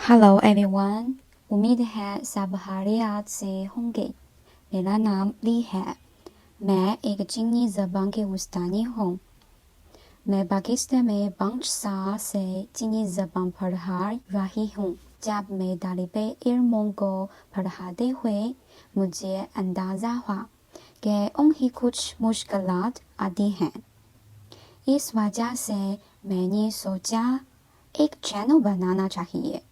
Hello everyone, उम्मीद है सब खैरियत से होंगे। मेरा नाम ली है। मैं एक चीनी ज़बान की उस्तानी हूँ। मैं पाकिस्तान में 5 साल से चीनी ज़बान पढ़ा रही हूँ। जब मैं तालिबे इल्मों को पढ़ाते हुए मुझे अंदाज़ा हुआ कि उन्हें कुछ मुश्किलात आती हैं। इस वजह से मैंने सोचा एक चैनल बनाना चाहिए।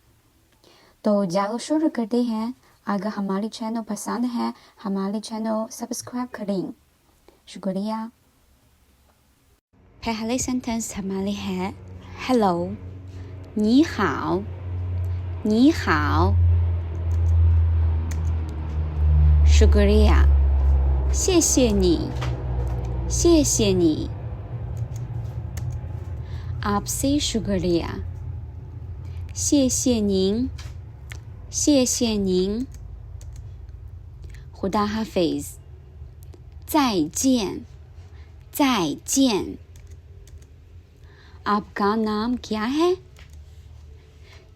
तो चलो शुरू करते हैं। अगर हमारी चैनल पसंद है, हमारे चैनल सब्सक्राइब करें। शुक्रिया। पहले सेंटेंस हमारे है हेलो, 你好，你好， शुक्रिया， 谢谢你，谢谢你， आपसे शुक्रिया， 谢谢您，谢谢您， खुदा हाफिज， 再见，再见。आपका नाम क्या है？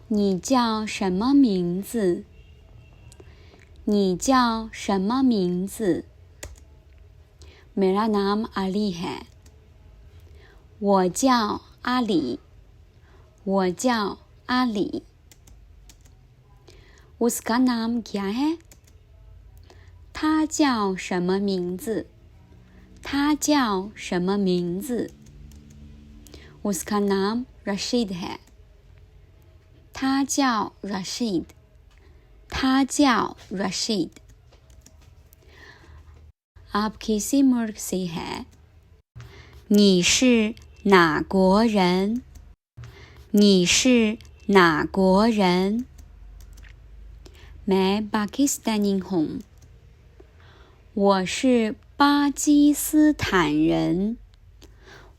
你叫什么名字？你叫什么名字？ मेरा नाम अली है। 我叫阿里，我叫阿里。उसका नाम क्या है？ 他叫什么名字？他叫什么名字？ उसका नाम रशीद है। 他叫 रशीद， 他叫 रशीद। आप किसी मुल्क से है？ 你是哪国人？你是哪国人？ मैं पाकिस्तानी हूँ। 我是巴基斯坦人。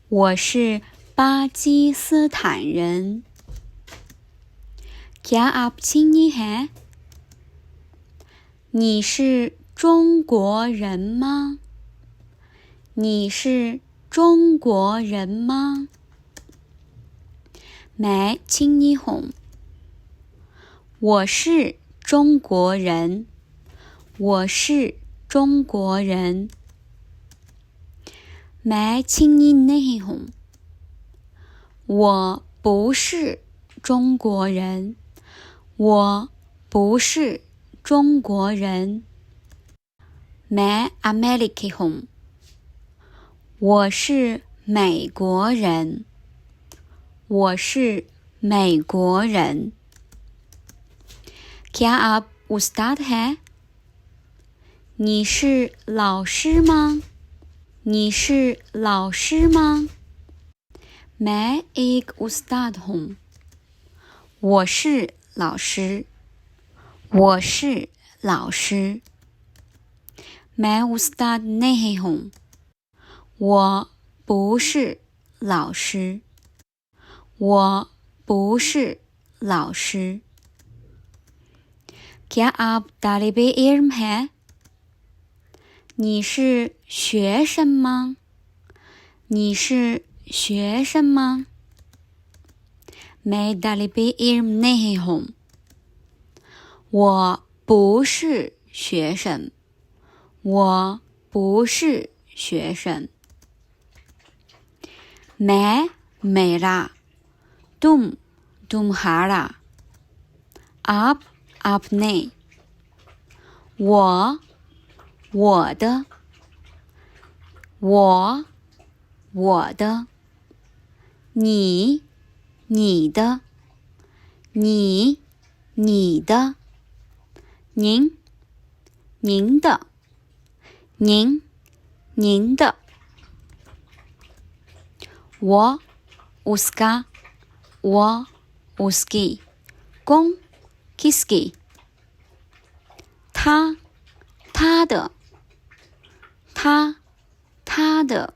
我是巴基斯坦人。क्या आप चीनी हैं？ 你是中国人吗？你是中国人吗？ मैं चीनी हूँ। 我是中国人。我是中国人。मैं चीनी नहीं हूँ। 我不是中国人。我不是中国人。मैं अमेरिकी हूँ। 我是美国人。我是美国人。क्या आप उस्ताद हैं？ 你是老师吗？你是老师吗？ मैं एक उस्ताद हूँ। 我是老师。我是老师。मैं उस्ताद नहीं हूँ। 我不是老师。我不是老师。क्या आप तालिबे इल्म हैं？ 你是学生吗？你是学生吗？ मैं तालिबे इल्म नहीं हूँ। 我不是学生。我不是学生。मैं मेरा， तुम तुम्हारा， आप आपने， 我的，我的，你的，你的，您的，您的，我 उसका， 我 उसकी， कौन किसकी， 他的，他的，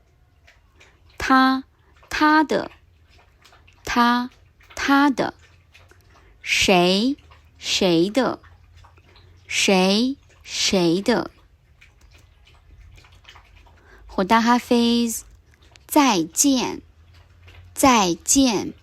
他的，他的，谁的，谁的。खुदा हाफिज， 再见，再见。